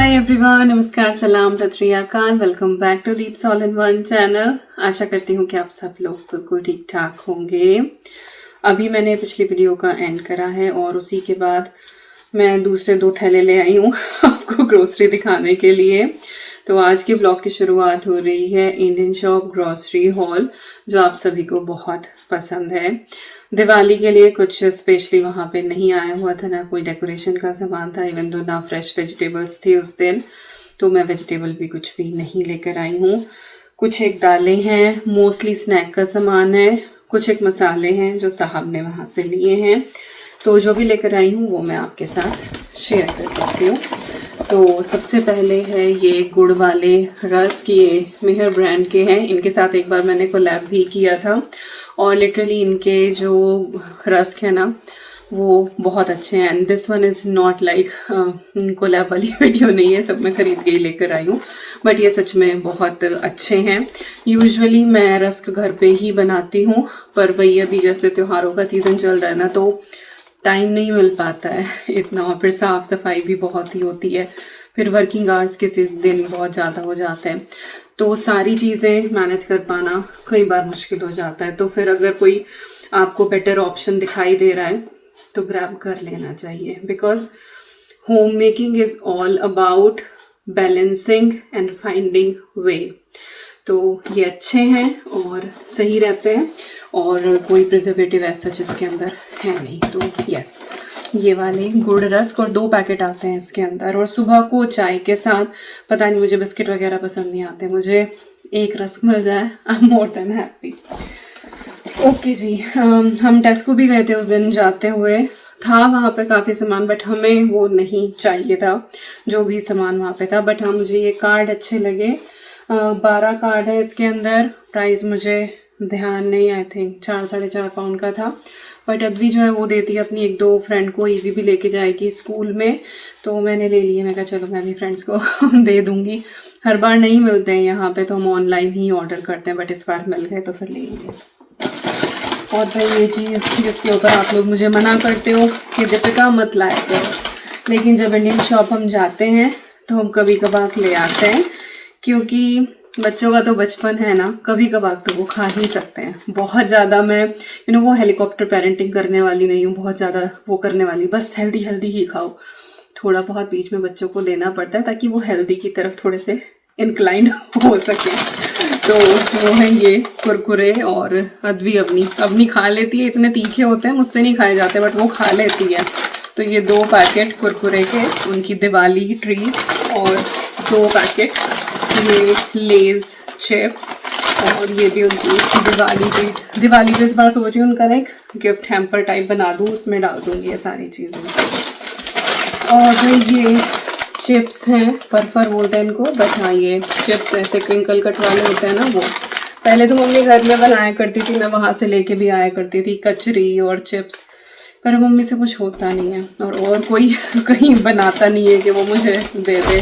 Hi everyone, नमस्कार, सलाम, Sat Sri Akal. Welcome back to Deeps all in one channel. आशा करती हूँ कि आप सब लोग बिल्कुल ठीक ठाक होंगे। अभी मैंने पिछली वीडियो का एंड करा है और उसी के बाद मैं दूसरे 2 थैले ले आई हूँ आपको ग्रोसरी दिखाने के लिए। तो आज के ब्लॉग की शुरुआत हो रही है इंडियन शॉप ग्रोसरी हॉल, जो आप सभी को बहुत पसंद है। दिवाली के लिए कुछ स्पेशली वहाँ पे नहीं आया हुआ था, ना कोई डेकोरेशन का सामान था, इवन दो ना फ्रेश वेजिटेबल्स थे उस दिन, तो मैं वेजिटेबल भी कुछ भी नहीं लेकर आई हूँ। कुछ एक दालें हैं, मोस्टली स्नैक का सामान है, कुछ एक मसाले हैं जो साहब ने वहाँ से लिए हैं। तो जो भी लेकर आई हूँ वो मैं आपके साथ शेयर कर देती हूँ। तो सबसे पहले है ये गुड़ वाले रस्क, ये मेहर ब्रांड के हैं। इनके साथ एक बार मैंने कोलैब भी किया था और लिटरली इनके जो रस्क है ना वो बहुत अच्छे हैं। And this one is not like collab वाली वीडियो नहीं है, सब मैं खरीद के ही लेकर आई हूँ, बट ये सच में बहुत अच्छे हैं। यूजुअली मैं रस्क घर पे ही बनाती हूँ, पर वही अभी जैसे त्योहारों का सीज़न चल रहा है ना, तो टाइम नहीं मिल पाता है इतना, और फिर साफ सफाई भी बहुत ही होती है, फिर वर्किंग आवर्स के दिन बहुत ज़्यादा हो जाते हैं, तो सारी चीज़ें मैनेज कर पाना कई बार मुश्किल हो जाता है। तो फिर अगर कोई आपको बेटर ऑप्शन दिखाई दे रहा है तो ग्रैब कर लेना चाहिए, because home making is all about balancing and finding way. तो ये अच्छे हैं और सही रहते हैं और कोई प्रिजर्वेटिव ऐसा इसके अंदर है नहीं। तो यस, ये वाले गुड़ रस्क और 2 पैकेट आते हैं इसके अंदर। और सुबह को चाय के साथ, पता नहीं मुझे बिस्किट वगैरह पसंद नहीं आते, मुझे एक रस्क मिल जाए I am more than happy. Okay जी, हम टेस्को भी गए थे उस दिन जाते हुए, था वहाँ पे काफ़ी सामान, बट हमें वो नहीं चाहिए था जो भी सामान वहाँ पे था। बट हाँ, मुझे ये कार्ड अच्छे लगे। 12 कार्ड है इसके अंदर। प्राइस मुझे ध्यान नहीं, आई थिंक 4-4.5 पाउंड का था। बट अद्वी जो है वो देती है अपनी 1-2 फ्रेंड को, ईवी भी लेके जाएगी स्कूल में, तो मैंने ले लिए। मैं कहा चलो मैं भी फ्रेंड्स को दे दूंगी। हर बार नहीं मिलते हैं यहाँ पे, तो हम ऑनलाइन ही ऑर्डर करते हैं, बट इस बार मिल गए तो फिर ले लिए। और भाई ये चीज़ जिसके ऊपर आप लोग मुझे मना करते हो कि दीपिका मत लाया करो, लेकिन जब इंडियन शॉप हम जाते हैं तो हम कभी कभार ले आते हैं, क्योंकि बच्चों का तो बचपन है ना, कभी कभार तो वो खा ही सकते हैं। बहुत ज़्यादा मैं वो हेलीकॉप्टर पेरेंटिंग करने वाली नहीं हूँ, बहुत ज़्यादा वो करने वाली, बस हेल्दी हेल्दी ही खाओ। थोड़ा बहुत बीच में बच्चों को देना पड़ता है ताकि वो हेल्दी की तरफ थोड़े से इंक्लाइंड हो सके। तो वो है ये कुरकुरे, और अद्वी अपनी खा लेती है। इतने तीखे होते हैं, मुझसे नहीं खाए जाते, बट वो खा लेती है। तो ये 2 पैकेट कुरकुरे के, उनकी दिवाली ट्रीट, और 2 पैकेट ये लेज चिप्स, और ये भी उनकी दिवाली ट्रीट। दिवाली पे इस बार सोच रही हूँ उनका एक गिफ्ट हैम्पर टाइप बना दूँ, उसमें डाल दूँगी ये सारी चीज़ें। और ये चिप्स हैं, फरफर बोलते हैं इनको, बट हाँ ये चिप्स ऐसे क्रिंकल कट वाले होते हैं ना, वो पहले तो मम्मी घर में बनाया करती थी, मैं वहाँ से लेके भी आया करती थी कचरी और चिप्स, पर मम्मी से कुछ होता नहीं है, और कोई कहीं बनाता नहीं है कि वो मुझे दे दे,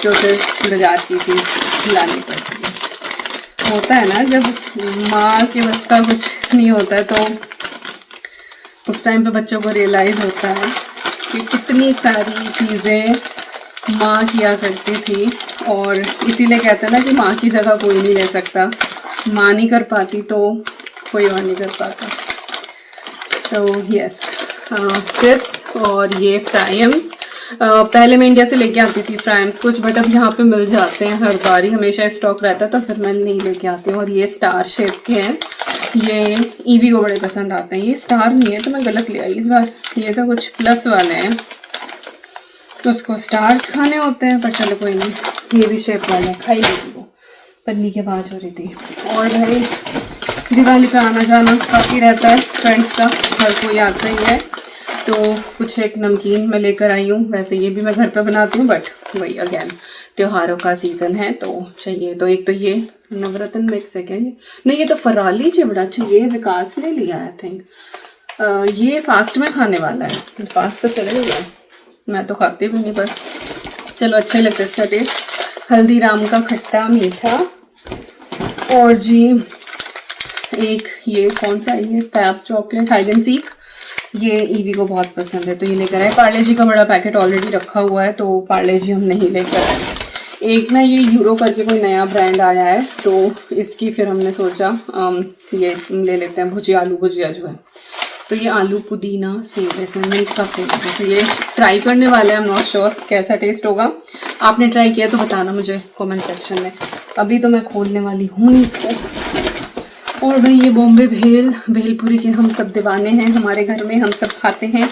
तो फिर बाजार की चीज़ लानी पड़ती है। होता है ना, जब माँ के बस का कुछ नहीं होता है, तो उस टाइम पे बच्चों को रियलाइज़ होता है कि कितनी सारी चीज़ें माँ किया करती थी। और इसीलिए कहते हैं ना कि माँ की जगह कोई नहीं ले सकता, माँ नहीं कर पाती तो कोई और नहीं कर पाता। तो यस, चिप्स और ये फ्राइम्स, पहले मैं इंडिया से लेके आती थी फ्राइम्स कुछ, बट अब यहाँ पे मिल जाते हैं हर बार ही, हमेशा स्टॉक रहता है, तो फिर मैं नहीं लेके आती हूँ। और ये स्टार शेप के हैं, ये ईवी को बड़े पसंद आते हैं। ये स्टार नहीं है तो मैं गलत ले आई इस बार, ये तो कुछ प्लस वाले हैं, तो उसको स्टार्स खाने होते हैं, पर चलो कोई नहीं, ये भी शेप वाले हैं, खाई लेगी वो। पन्नी की आवाज़ हो रही थी। और भाई दिवाली का आना जाना काफ़ी रहता है फ्रेंड्स का, हर कोई आता ही है, तो कुछ एक नमकीन मैं लेकर आई हूँ। वैसे ये भी मैं घर पर बनाती हूँ, बट वही अगेन त्योहारों का सीज़न है तो चाहिए। तो एक तो ये नवरत्न मिक्स है क्या, ये नहीं, ये तो फराली चिवड़ा, चाहिए विकास ले लिया आई थिंक। ये फास्ट में खाने वाला है, फास्ट तो चले गया, मैं तो खाती भी नहीं, पर चलो अच्छे लगते इसका टेस्ट। हल्दीराम का खट्टा मीठा, और जी एक ये कौन सा है, ये fab chocolate hide and seek, ये ईवी को बहुत पसंद है तो ये लेकर आए। पार्ले जी का बड़ा पैकेट ऑलरेडी रखा हुआ है तो पार्ले जी हम नहीं लेकर आए। एक ना ये यूरो करके कोई नया ब्रांड आया है तो इसकी फिर हमने सोचा ये ले लेते हैं भुजिया, आलू भुजिया जो है। तो ये आलू पुदीना सेब है, इसमें मिल्क का फ्लेवर है। तो ये ट्राई करने वाले हैं, आई एम नॉट श्योर कैसा टेस्ट होगा। आपने ट्राई किया तो बताना मुझे कमेंट सेक्शन में। अभी तो मैं खोलने वाली हूँ इसको। और भाई ये बॉम्बे भेलपुरी के हम सब दीवाने हैं, हमारे घर में हम सब खाते हैं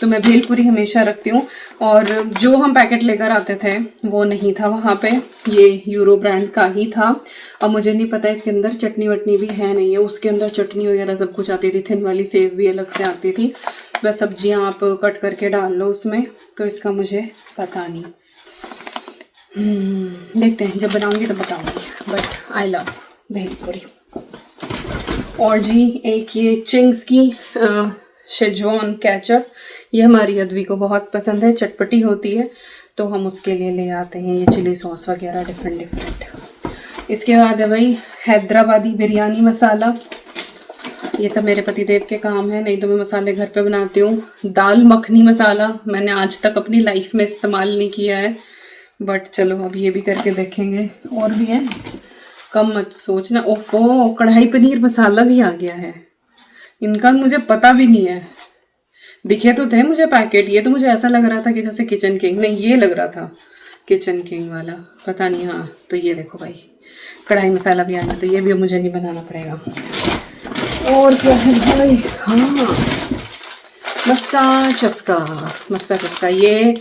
तो मैं भेलपुरी हमेशा रखती हूँ। और जो हम पैकेट लेकर आते थे वो नहीं था वहाँ पे, ये यूरो ब्रांड का ही था। अब मुझे नहीं पता इसके अंदर चटनी वटनी भी है नहीं है, उसके अंदर चटनी वगैरह सब कुछ आती थी, थिन वाली सेव भी अलग से आती थी। बस सब्जियाँ आप कट करके डाल लो उसमें, तो इसका मुझे पता नहीं। देखते हैं, जब बनाऊँगी तो बताऊँगी। But I love bhelpuri. और जी एक ये चिंग्स की शेजवान केचप, ये हमारी अदवी को बहुत पसंद है, चटपटी होती है तो हम उसके लिए ले आते हैं ये चिली सॉस वगैरह डिफरेंट। इसके बाद है भाई हैदराबादी बिरयानी मसाला, ये सब मेरे पतिदेव के काम है, नहीं तो मैं मसाले घर पे बनाती हूँ। दाल मखनी मसाला मैंने आज तक अपनी लाइफ में इस्तेमाल नहीं किया है, बट चलो अब ये भी करके देखेंगे। और भी है, कम मत सोचना। ओफो, कढ़ाई पनीर मसाला भी आ गया है, इनका मुझे पता भी नहीं है। दिखे तो थे मुझे पैकेट, ये तो मुझे ऐसा लग रहा था कि जैसे किचन किंग, नहीं ये लग रहा था किचन किंग वाला, पता नहीं। हाँ तो ये देखो भाई कढ़ाई मसाला भी आ गया, तो ये भी मुझे नहीं बनाना पड़ेगा। और क्या है भाई, हाँ मस्का चस्का, ये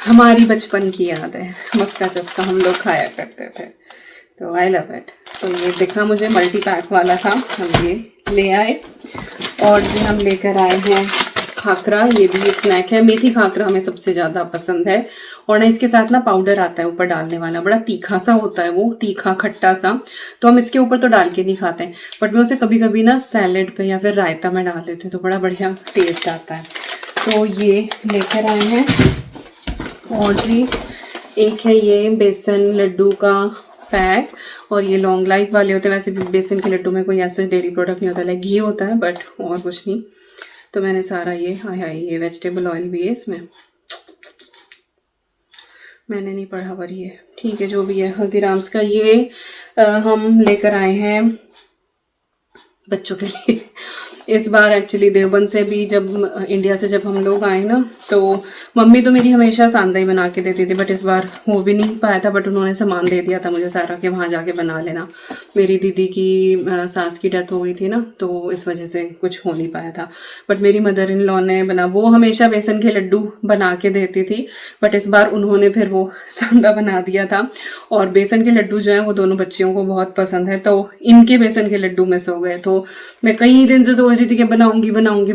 हमारी बचपन की याद है। मस्का चस्का हम लोग खाया करते थे, तो आई लव इट। तो ये देखा मुझे मल्टी पैक वाला था, हम ये ले आए। और जो हम लेकर आए हैं खाकरा, ये भी स्नैक है। मेथी खाकरा हमें सबसे ज़्यादा पसंद है। और ना इसके साथ ना पाउडर आता है ऊपर डालने वाला, बड़ा तीखा सा होता है वो, तीखा खट्टा सा, तो हम इसके ऊपर तो डाल के नहीं खाते हैं, बट मैं उसे कभी कभी ना सैलेड पे या फिर रायता में डाल देती हूँ तो बड़ा बढ़िया टेस्ट आता है। तो ये लेकर आए हैं। और जी एक है ये बेसन लड्डू का पैक, और ये लॉन्ग लाइफ वाले होते हैं। वैसे भी बेसन के लड्डू में कोई ऐसा डेयरी प्रोडक्ट नहीं होता, लाइक घी होता है बट और कुछ नहीं। तो मैंने सारा ये ये वेजिटेबल ऑयल भी है इसमें, मैंने नहीं पढ़ा पर ये ठीक है जो भी है। हल्दीराम्स का ये हम लेकर आए हैं बच्चों के लिए। इस बार एक्चुअली देवबंद से भी, जब इंडिया से जब हम लोग आए ना, तो मम्मी तो मेरी हमेशा सांदा ही बना के देती थी, बट इस बार हो भी नहीं पाया था। बट उन्होंने सामान दे दिया था मुझे सारा कि वहाँ जाके बना लेना। मेरी दीदी की सास की डेथ हो गई थी ना, तो इस वजह से कुछ हो नहीं पाया था। बट मेरी मदर इन लॉ ने वो हमेशा बेसन के लड्डू बना के देती थी, बट इस बार उन्होंने फिर वो सांदा बना दिया था। और बेसन के लड्डू जो है वो दोनों बच्चियों को बहुत पसंद है, तो इनके बेसन के लड्डू मिस हो गए। तो मैं कई दिन से सोच रही थी कि बनाऊंगी,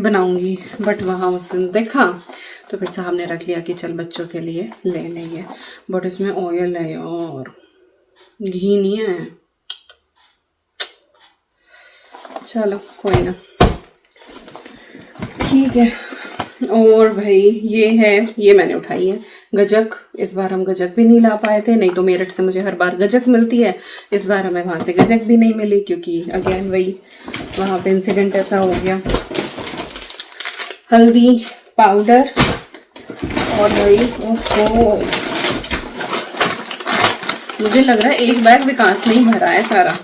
बट वहाँ उस दिन देखा तो फिर साहब ने रख लिया कि चल बच्चों के लिए ले लेंगे। बट इसमें ऑयल है और घी नहीं है, चलो कोई ना, ठीक है। और भाई ये है, ये मैंने उठाई है गजक। इस बार हम गजक भी नहीं ला पाए थे, नहीं तो मेरठ से मुझे हर बार गजक मिलती है, इस बार हमें वहाँ से गजक भी नहीं मिली क्योंकि अगेन वही वहाँ पे इंसिडेंट ऐसा हो गया। हल्दी पाउडर, और भाई ओहो मुझे लग रहा है एक बैग विकास नहीं भरा है सारा।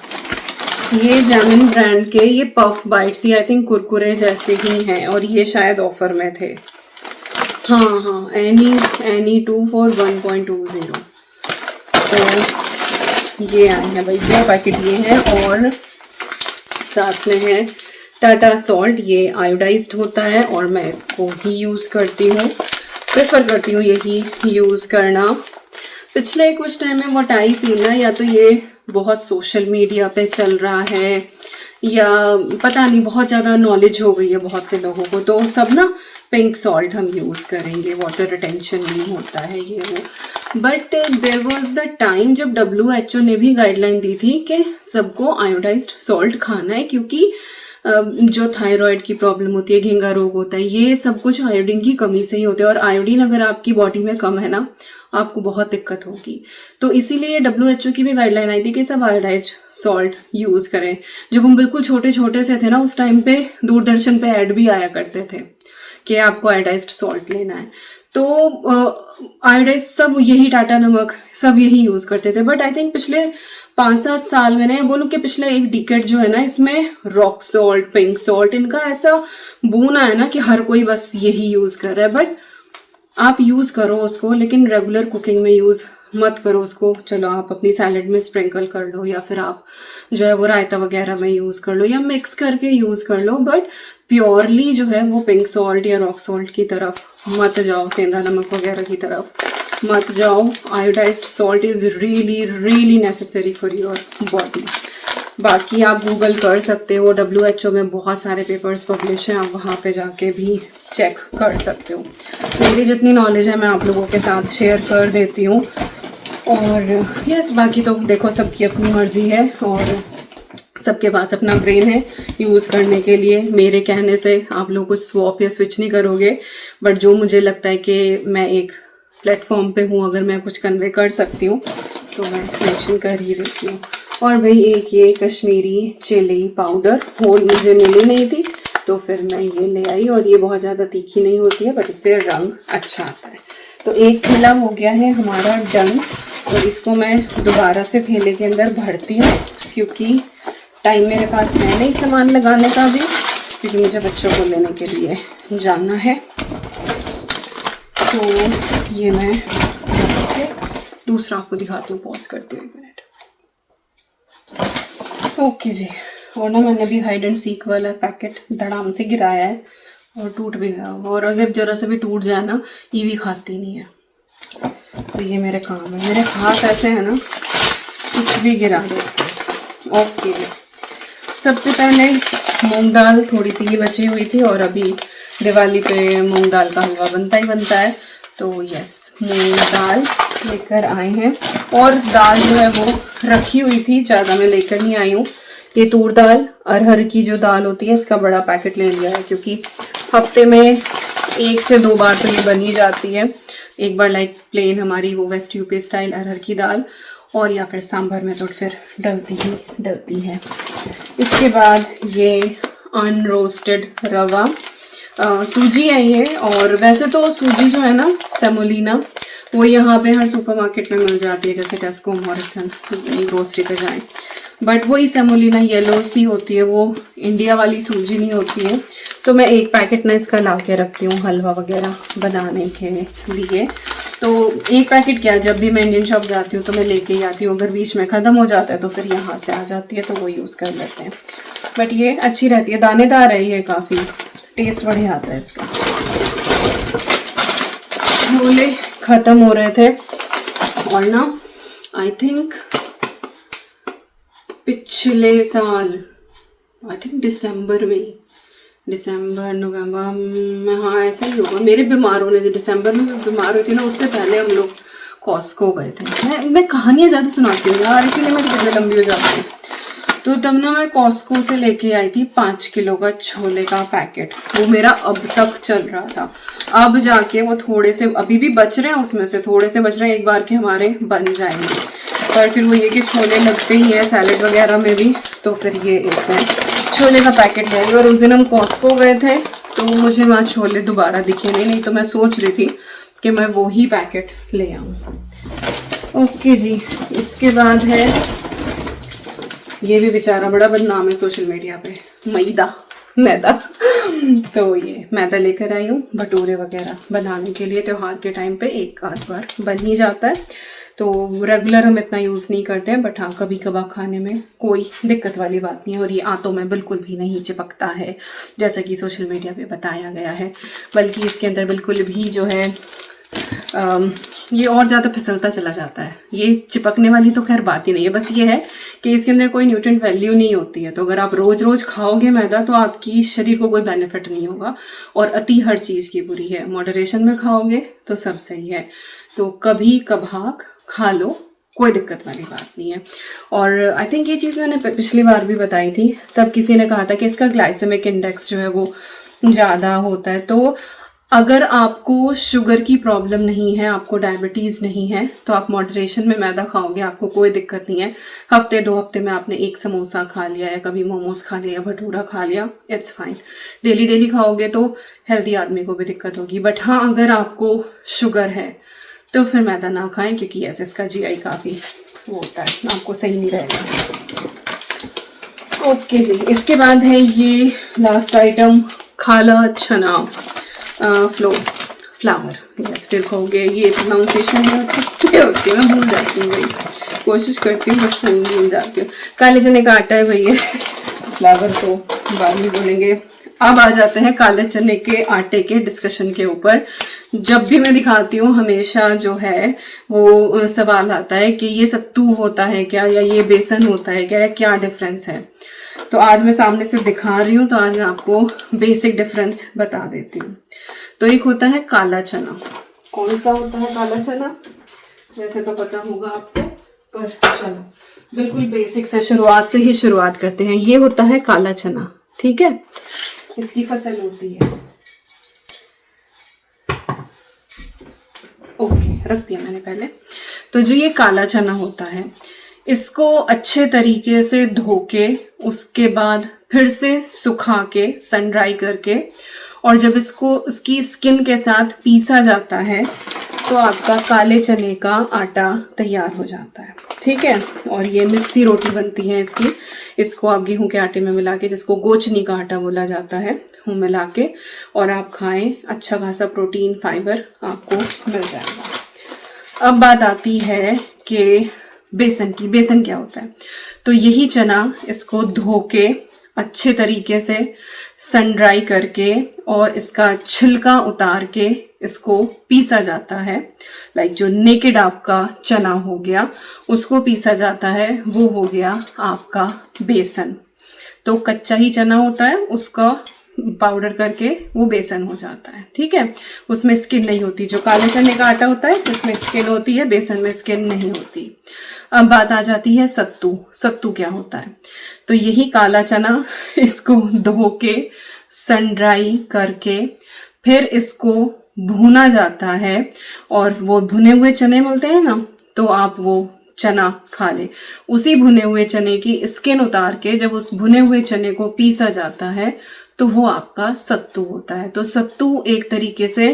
ये जैमिन ब्रांड के ये पफ बाइट्स, ये आई थिंक कुरकुरे जैसे ही हैं, और ये शायद ऑफर में थे। हाँ एनी 2 for 1.20। तो ये आए हैं भाई 2 पैकेट ये हैं, और साथ में है टाटा सॉल्ट, ये आयोडाइज्ड होता है और मैं इसको ही यूज़ करती हूँ, प्रेफर करती हूँ यही यूज़ करना। पिछले कुछ टाइम में व्हाट आई फील ना, या तो ये बहुत सोशल मीडिया पे चल रहा है या पता नहीं, बहुत ज़्यादा नॉलेज हो गई है बहुत से लोगों को, तो सब ना पिंक सॉल्ट हम यूज़ करेंगे, वाटर रिटेंशन नहीं होता है ये वो। But there was the time जब WHO ने भी गाइडलाइन दी थी कि सबको आयोडाइज्ड सॉल्ट खाना है, क्योंकि जो थायराइड की प्रॉब्लम होती है, घेंगा रोग होता है, ये सब कुछ आयोडीन की कमी से ही होते हैं। और आयोडीन अगर आपकी बॉडी में कम है ना, आपको बहुत दिक्कत होगी। तो इसीलिए WHO की भी गाइडलाइन आई थी कि सब आयोडाइज्ड सॉल्ट यूज करें। जब हम बिल्कुल छोटे छोटे से थे ना, उस टाइम पे दूरदर्शन पे ऐड भी आया करते थे कि आपको आयोडाइज्ड सॉल्ट लेना है। तो आयोडाइज सब यही, टाटा नमक सब यही यूज करते थे। बट आई थिंक पिछले 5-7 साल में, मैं बोलूँ कि पिछले एक डिकेड जो है ना, इसमें रॉक सॉल्ट, पिंक सॉल्ट, इनका ऐसा बून आया ना कि हर कोई बस यही यूज कर रहा है। बट आप यूज करो उसको, लेकिन रेगुलर कुकिंग में यूज मत करो उसको। चलो आप अपनी सैलेड में स्प्रिंकल कर लो, या फिर आप जो है वो रायता वगैरह में यूज कर लो, या मिक्स करके यूज कर लो। बट प्योरली जो है वो पिंक सॉल्ट या रॉक सॉल्ट की तरफ मत जाओ, सेंधा नमक वगैरह की तरफ मत जाओ। Iodised salt is really really necessary for your body. बाकी आप गूगल कर सकते हो, WHO में बहुत सारे पेपर्स पब्लिश हैं, आप वहाँ पे जाके भी चेक कर सकते हो। मेरी जितनी नॉलेज है मैं आप लोगों के साथ शेयर कर देती हूँ। और यस, बाकी तो देखो सबकी अपनी मर्जी है और सबके पास अपना ब्रेन है यूज़ करने के लिए। मेरे कहने से आप लोग कुछ स्वॉप या स्विच नहीं करोगे, बट जो मुझे लगता है कि मैं एक प्लेटफॉर्म पे हूँ, अगर मैं कुछ कन्वे कर सकती हूँ तो मैं मेंशन कर ही देती हूँ। और भाई एक ये कश्मीरी चिली पाउडर होल मुझे मिली नहीं थी, तो फिर मैं ये ले आई। और ये बहुत ज़्यादा तीखी नहीं होती है, बट इससे रंग अच्छा आता है। तो एक थैला हो गया है हमारा डन, और इसको मैं दोबारा से थैले के अंदर भरती हूँ, क्योंकि टाइम मेरे पास है नहीं सामान लगाने का भी, क्योंकि मुझे बच्चों को लेने के लिए जाना है। तो ये मैं दूसरा आपको दिखाती हूँ, पॉज करती हूँ 1 मिनट। ओके जी, और ना मैंने भी हाइड एंड सीक वाला पैकेट धड़ाम से गिराया है और टूट भी गया, और अगर जरा सा भी टूट जाए ना, ईवी खाती नहीं है। तो ये मेरे काम है, मेरे हाथ ऐसे है ना, कुछ भी गिरा देते हैं। ओके, सबसे पहले मूंग दाल थोड़ी सी ही बची हुई थी, और अभी दिवाली पे मूंग दाल का हलवा बनता ही बनता है। तो यस, मूंग दाल लेकर आए हैं, और दाल जो है वो रखी हुई थी, ज़्यादा मैं लेकर नहीं आई हूँ। ये तूर दाल, अरहर की जो दाल होती है, इसका बड़ा पैकेट ले लिया है, क्योंकि हफ्ते में 1 से 2 बार तो ये बनी जाती है। एक बार लाइक प्लेन हमारी वो वेस्ट यूपी स्टाइल अरहर की दाल, और या फिर सांभर में तो फिर डलती है। इसके बाद ये अनरोस्टेड रवा, सूजी है ये। और वैसे तो सूजी जो है ना, सेमोलिना, वो यहाँ पे हर सुपरमार्केट में मिल जाती है, जैसे टेस्को, मॉरिसन, ग्रोसरी पे जाएं। बट वही सेमोलिना येलो सी होती है, वो इंडिया वाली सूजी नहीं होती है। तो मैं एक पैकेट ना इसका ला के रखती हूँ हलवा वगैरह बनाने के लिए। तो एक पैकेट क्या, जब भी मैं इंडियन शॉप जाती हूँ तो मैं लेके ही आती हूँ। अगर बीच में ख़त्म हो जाता है तो फिर यहाँ से आ जाती है, तो वो यूज़ कर लेते हैं। बट ये अच्छी रहती है, दानेदार है ये, काफ़ी टेस्ट बढ़िया आता है इसका। छोले ख़त्म हो रहे थे, और ना आई थिंक पिछले साल, आई थिंक दिसंबर नवंबर में, हाँ ऐसा ही होगा, मेरे बीमार होने से, दिसंबर में बीमार हुई थी ना, उससे पहले हम लोग कॉस्को गए थे। मैं कहानियाँ ज़्यादा सुनाती हूँ यार, इसीलिए मेरी कितनी लंबी हो जाती है। तो तब ना मैं कॉस्को से लेके आई थी 5 किलो का छोले का पैकेट, वो मेरा अब तक चल रहा था। अब जाके वो थोड़े से अभी भी बच रहे हैं, उसमें से थोड़े से बच रहे हैं, एक बार के हमारे बन जाएंगे। और फिर वो ये कि छोले लगते ही है सैलेड वगैरह में भी, तो फिर ये एक मैं छोले का पैकेट ले आई। और उस दिन हम कॉस्को गए थे, तो मुझे वहाँ छोले दोबारा दिखे नहीं, तो मैं सोच रही थी कि मैं वो ही पैकेट ले आऊँ। ओके जी, इसके बाद है, ये भी बेचारा बड़ा बदनाम है सोशल मीडिया पे, मैदा। तो ये मैदा लेकर आई हूँ भटूरे वगैरह बनाने के लिए। त्योहार के टाइम पे एक आध बार बन ही जाता है, तो रेगुलर हम इतना यूज़ नहीं करते हैं, बट हाँ कभी कभार खाने में कोई दिक्कत वाली बात नहीं है। और ये आंतों में बिल्कुल भी नहीं चिपकता है, जैसा कि सोशल मीडिया पे बताया गया है, बल्कि इसके अंदर बिल्कुल भी जो है ये और ज़्यादा फिसलता चला जाता है। ये चिपकने वाली तो खैर बात ही नहीं है, बस ये है कि इसके अंदर कोई न्यूट्रिएंट वैल्यू नहीं होती है। तो अगर आप रोज़ रोज़ खाओगे मैदा, तो आपकी शरीर को कोई बेनिफिट नहीं होगा, और अति हर चीज़ की बुरी है। मॉडरेशन में खाओगे तो सब सही है। तो कभी कभार खा लो, कोई दिक्कत वाली बात नहीं है। और आई थिंक ये चीज़ मैंने पिछली बार भी बताई थी, तब किसी ने कहा था कि इसका ग्लाइसेमिक इंडेक्स जो है वो ज़्यादा होता है। तो अगर आपको शुगर की प्रॉब्लम नहीं है, आपको डायबिटीज़ नहीं है, तो आप मॉडरेशन में मैदा खाओगे, आपको कोई दिक्कत नहीं है। हफ्ते 2 हफ्ते में आपने एक समोसा खा लिया या कभी मोमोज खा लिया या भटूरा खा लिया, इट्स फाइन। डेली डेली खाओगे तो हेल्दी आदमी को भी दिक्कत होगी। बट हाँ, अगर आपको शुगर है तो फिर मैदा ना खाएं, क्योंकि ऐसे इसका जीआई काफ़ी वो होता है, आपको सही नहीं रहेगा। ओके जी, इसके बाद है ये लास्ट आइटम, काला चना फ्लावर। यस, फिर कहोगे ये प्रोनाउंसिएशन होती है, मैं भूल जाती हूँ भाई, कोशिश करती हूँ बट भूल जाती हूँ। काले चने का आटा है भैया, फ्लावर तो बाद में बोलेंगे। अब आ जाते हैं काले चने के आटे के डिस्कशन के ऊपर। जब भी मैं दिखाती हूँ हमेशा जो है वो सवाल आता है कि ये सत्तू होता है क्या, या ये बेसन होता है क्या, या क्या डिफरेंस है। तो आज मैं सामने से दिखा रही हूँ, तो आज मैं आपको बेसिक डिफरेंस बता देती हूँ। तो एक होता है काला चना। कौन सा होता है काला चना, वैसे तो पता होगा आपको, पर चलो बिल्कुल बेसिक से शुरुआत से ही शुरुआत करते हैं। ये होता है काला चना, ठीक है, इसकी फसल होती है। ओके, रख दिया मैंने पहले। तो जो ये काला चना होता है, इसको अच्छे तरीके से धो के, उसके बाद फिर से सुखा के, सन ड्राई करके, और जब इसको उसकी स्किन के साथ पीसा जाता है तो आपका काले चने का आटा तैयार हो जाता है, ठीक है। और ये मिस्सी रोटी बनती है इसकी। इसको आप गेहूं के आटे में मिला के, जिसको गोचनी का आटा बोला जाता है, वो मिला के और आप खाएं, अच्छा खासा प्रोटीन फाइबर आपको मिल जाएगा। अब बात आती है कि बेसन की। बेसन क्या होता है, तो यही चना, इसको धो के अच्छे तरीके से सन ड्राई करके और इसका छिलका उतार के इसको पीसा जाता है। लाइक जो नेकेड आपका चना हो गया उसको पीसा जाता है, वो हो गया आपका बेसन। तो कच्चा ही चना होता है, उसका पाउडर करके वो बेसन हो जाता है, ठीक है। उसमें स्किन नहीं होती। जो काले चने का आटा होता है जिसमें स्किन होती है, बेसन में स्किन नहीं होती। अब बात आ जाती है सत्तू। सत्तू क्या होता है, तो यही काला चना, इसको धो के सन ड्राई करके फिर इसको भुना जाता है, और वो भुने हुए चने बोलते हैं ना, तो आप वो चना खा ले। उसी भुने हुए चने की स्किन उतार के जब उस भुने हुए चने को पीसा जाता है तो वो आपका सत्तू होता है। तो सत्तू एक तरीके से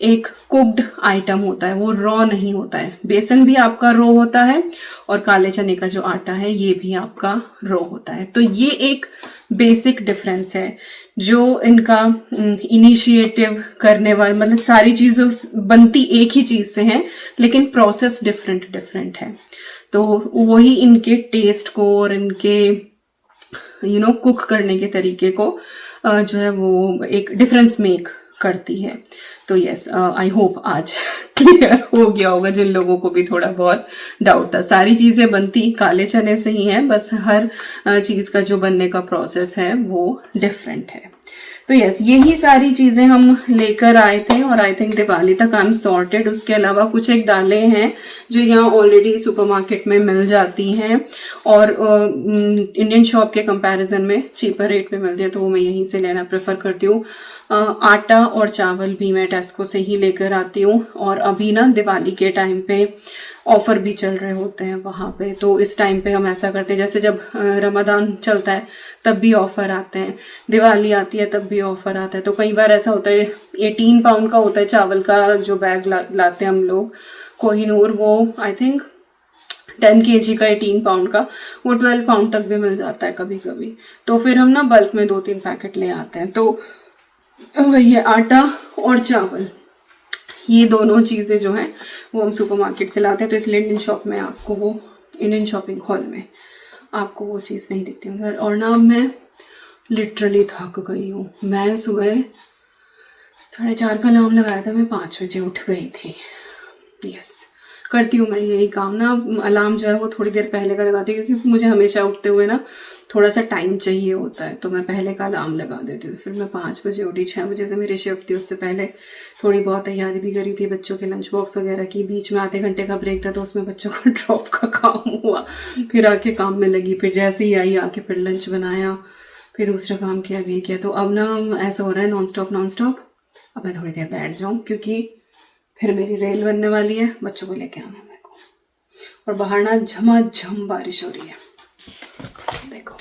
एक कुक्ड आइटम होता है, वो रॉ नहीं होता है। बेसन भी आपका रॉ होता है और काले चने का जो आटा है ये भी आपका रॉ होता है। तो ये एक बेसिक डिफरेंस है जो इनका इनिशिएटिव करने वाले, मतलब सारी चीज़ें बनती एक ही चीज़ से हैं लेकिन प्रोसेस डिफरेंट डिफरेंट है। तो वही इनके टेस्ट को और इनके कुक करने के तरीके को जो है वो एक डिफरेंस मेक करती है। तो यस, आई होप आज क्लियर हो गया होगा जिन लोगों को भी थोड़ा बहुत डाउट था। सारी चीज़ें बनती काले चने से ही हैं, बस हर चीज़ का जो बनने का प्रोसेस है वो डिफरेंट है। तो यस, यही सारी चीज़ें हम लेकर आए थे और आई थिंक दिवाली तक आई एम सॉर्टेड। उसके अलावा कुछ एक दालें हैं जो यहाँ ऑलरेडी सुपरमार्केट में मिल जाती हैं और इंडियन शॉप के कंपैरिजन में चीपर रेट पे मिलती है, तो वो मैं यहीं से लेना प्रेफर करती हूँ। आटा और चावल भी मैं टेस्को से ही लेकर आती हूँ, और अभी ना दिवाली के टाइम पे ऑफर भी चल रहे होते हैं वहाँ पे। तो इस टाइम पे हम ऐसा करते हैं, जैसे जब रमदान चलता है तब भी ऑफर आते हैं, दिवाली आती है तब भी ऑफर आता है। तो कई बार ऐसा होता है 18 पाउंड का होता है चावल का जो बैग लाते हैं हम लोग कोहिनूर, वो आई थिंक 10 kg का 18 पाउंड का, वो 12 पाउंड तक भी मिल जाता है कभी कभी। तो फिर हम ना बल्क में 2-3 पैकेट ले आते हैं। तो वही है, आटा और चावल, ये दोनों चीज़ें जो हैं वो हम सुपरमार्केट से लाते हैं। तो इसलिए इंडियन शॉप में आपको वो, इंडियन शॉपिंग हॉल में आपको वो चीज़ नहीं दिखती होंगी। और ना मैं लिटरली थक गई हूँ। मैं सुबह 4:30 का अलार्म लगाया था, मैं 5 बजे उठ गई थी। यस, करती हूँ मैं यही काम ना। अलार्म जो है वो थोड़ी देर पहले का लगाती हूँ, क्योंकि मुझे हमेशा उठते हुए ना थोड़ा सा टाइम चाहिए होता है, तो मैं पहले का अलार्म लगा देती हूँ। फिर मैं 5 बजे उठी, 6 बजे से मेरी शिफ्ट थी, उससे पहले थोड़ी बहुत तैयारी भी करी थी बच्चों के लंच बॉक्स वगैरह की। बीच में आधे घंटे का ब्रेक था तो उसमें बच्चों को ड्रॉप का काम हुआ, फिर आके काम में लगी। फिर जैसे ही आई आके फिर लंच बनाया, फिर दूसरा काम किया, भी किया। तो अब ना ऐसा हो रहा है नॉन स्टॉप अब मैं थोड़ी देर बैठ जाऊँ, क्योंकि फिर मेरी रेल बनने वाली है, बच्चों को लेके आना है मेरे को। और बाहर ना झमाझम बारिश हो रही है, देखो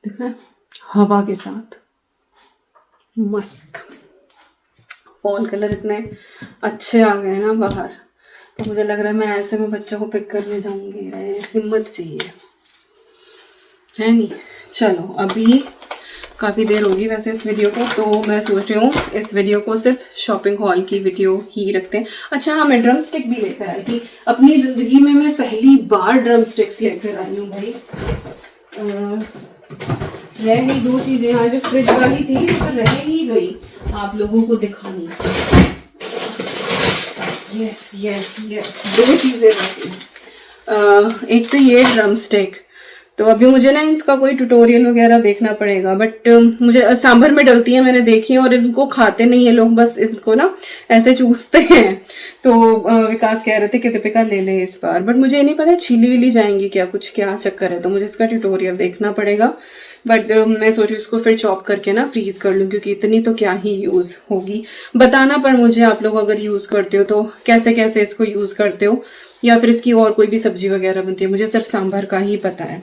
देख रहे हैं, हवा के साथ मस्त। फॉल कलर इतने अच्छे आ गए ना बाहर, तो मुझे लग रहा है मैं ऐसे में बच्चों को पिक करने जाऊंगी। हिम्मत चाहिए है नहीं। चलो अभी काफ़ी देर होगी वैसे इस वीडियो को, तो मैं सोच रही हूँ इस वीडियो को सिर्फ शॉपिंग हॉल की वीडियो ही रखते हैं। अच्छा हाँ, मैं ड्रम स्टिक भी लेकर आई थी। अपनी ज़िंदगी में मैं पहली बार ड्रम स्टिक्स लेकर आई हूँ भाई। रह गई 2 चीज़ें यहाँ, जो फ्रिज वाली थी तो रह ही गई आप लोगों को दिखानी। यस यस यस, 2 चीज़ें रह गई। एक तो ये ड्रम स्टिक, तो अभी मुझे ना इनका कोई ट्यूटोरियल वगैरह देखना पड़ेगा, बट मुझे सांभर में डलती है, मैंने देखी है। और इनको खाते नहीं है लोग, बस इनको ना ऐसे चूसते हैं। तो विकास कह रहे थे कि दीपिका ले ले इस बार, बट मुझे नहीं पता छिली विली जाएंगी क्या, कुछ क्या चक्कर है, तो मुझे इसका ट्यूटोरियल देखना पड़ेगा। बट मैं सोचू इसको फिर चॉप करके ना फ्रीज कर लूँ, क्योंकि इतनी तो क्या ही यूज़ होगी। बताना पर मुझे आप लोग अगर यूज़ करते हो तो कैसे कैसे इसको यूज़ करते हो, या फिर इसकी और कोई भी सब्जी वगैरह बनती है। मुझे सिर्फ सांभर का ही पता है।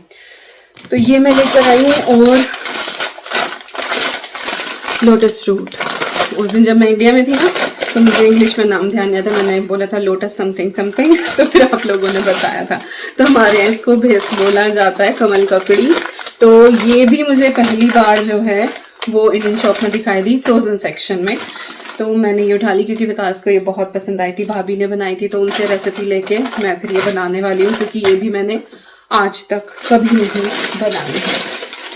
तो ये मैं लेकर आई हूँ। और लोटस रूट, उस दिन जब मैं इंडिया में थी ना, तो मुझे इंग्लिश में नाम ध्यान नहीं था, मैंने बोला था लोटस समथिंग समथिंग, तो फिर आप लोगों ने बताया था। तो हमारे यहाँ इसको भेस बोला जाता है, कमल ककड़ी। तो ये भी मुझे पहली बार जो है वो इंडियन शॉप में दिखाई दी, फ्रोजन सेक्शन में। तो मैंने ये उठा ली, क्योंकि विकास को ये बहुत पसंद आई थी, भाभी ने बनाई थी, तो उनसे रेसिपी लेके मैं फिर ये बनाने वाली हूँ, क्योंकि ये भी मैंने आज तक कभी नहीं बनाई है।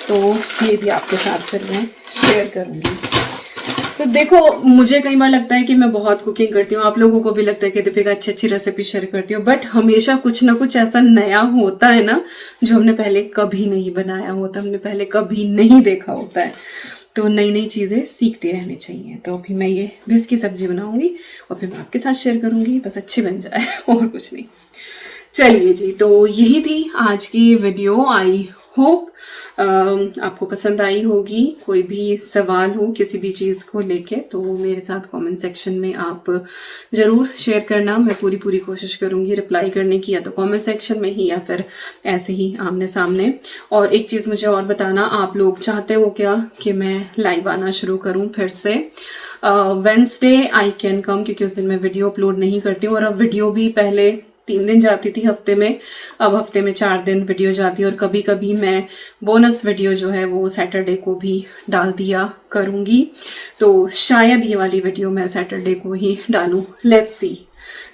तो ये भी आपके साथ फिर मैं शेयर करूँगी। तो देखो, मुझे कई बार लगता है कि मैं बहुत कुकिंग करती हूँ, आप लोगों को भी लगता है कि दीपिका अच्छी अच्छी रेसिपी शेयर करती हूँ, बट हमेशा कुछ ना कुछ ऐसा नया होता है ना, जो हमने पहले कभी नहीं बनाया होता, हमने पहले कभी नहीं देखा होता है। तो नई नई चीज़ें सीखते रहनी चाहिए। तो अभी मैं ये भिस की सब्जी बनाऊंगी और फिर मैं आपके साथ शेयर करूंगी, बस अच्छी बन जाए और कुछ नहीं। चलिए जी, तो यही थी आज की वीडियो। आई होप आपको पसंद आई होगी। कोई भी सवाल हो किसी भी चीज़ को लेके, तो मेरे साथ कमेंट सेक्शन में आप ज़रूर शेयर करना। मैं पूरी कोशिश करूँगी रिप्लाई करने की, या तो कमेंट सेक्शन में ही या फिर ऐसे ही आमने सामने। और एक चीज़ मुझे और बताना, आप लोग चाहते हो क्या कि मैं लाइव आना शुरू करूँ फिर से? वेडनेसडे आई कैन कम, क्योंकि उस दिन मैं वीडियो अपलोड नहीं करती हूँ। और अब वीडियो भी पहले 3 दिन जाती थी हफ्ते में, अब हफ्ते में 4 दिन वीडियो जाती है। और कभी कभी मैं बोनस वीडियो जो है वो सैटरडे को भी डाल दिया करूँगी। तो शायद ये वाली वीडियो मैं सैटरडे को ही डालूँ, लेट्स सी,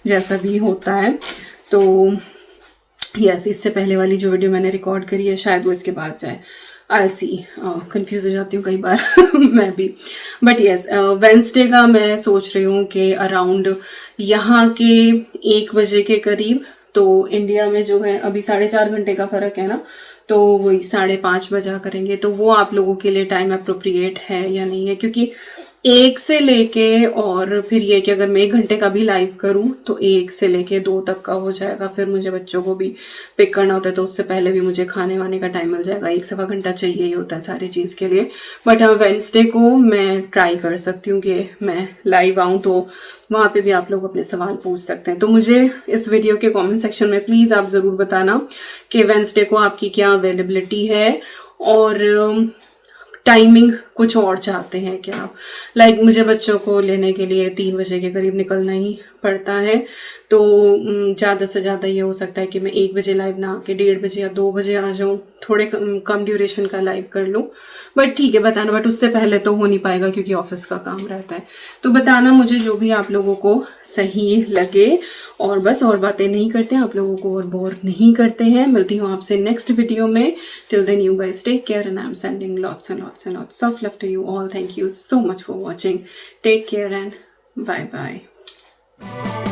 जैसा भी होता है। तो यस, इससे पहले वाली जो वीडियो मैंने रिकॉर्ड करी है शायद वो इसके बाद जाए। आई सी, कंफ्यूज हो जाती हूँ कई बार मैं भी। बट यस, वेडनेसडे का मैं सोच रही हूँ कि अराउंड यहाँ के 1 बजे के करीब, तो इंडिया में जो है अभी 4.5 घंटे का फ़र्क है ना, तो वही 5:30 बजा करेंगे। तो वो आप लोगों के लिए टाइम अप्रोप्रिएट है या नहीं है? क्योंकि 1 से लेके, और फिर ये कि अगर मैं 1 घंटे का भी लाइव करूं तो 1 से लेके 2 तक का हो जाएगा। फिर मुझे बच्चों को भी पिक करना होता है, तो उससे पहले भी मुझे खाने वाने का टाइम मिल जाएगा। 1-1.25 घंटा चाहिए ही होता है सारी चीज़ के लिए। बट हाँ, वेडनेसडे को मैं ट्राई कर सकती हूँ कि मैं लाइव आऊँ, तो वहाँ पे भी आप लोग अपने सवाल पूछ सकते हैं। तो मुझे इस वीडियो के कमेंट सेक्शन में प्लीज़ आप ज़रूर बताना कि वेडनेसडे को आपकी क्या अवेलेबिलिटी है, और टाइमिंग कुछ और चाहते हैं क्या आप? लाइक मुझे बच्चों को लेने के लिए 3 बजे के करीब निकलना ही पड़ता है, तो ज़्यादा से ज़्यादा ये हो सकता है कि मैं 1 बजे लाइव ना आके 1:30 बजे या 2 बजे आ जाऊँ, थोड़े कम ड्यूरेशन का लाइव कर लूँ। बट ठीक है, बताना। बट उससे पहले तो हो नहीं पाएगा, क्योंकि ऑफिस का काम रहता है। तो बताना मुझे जो भी आप लोगों को सही लगे। और बस और बातें नहीं करते हैं, आप लोगों को और बोर नहीं करते हैं। मिलती हूँ आपसे नेक्स्ट वीडियो में। Till then you guys take care, and I am sending lots and lots and lots of love to you all. Thank you so much for watching. Take care and bye bye.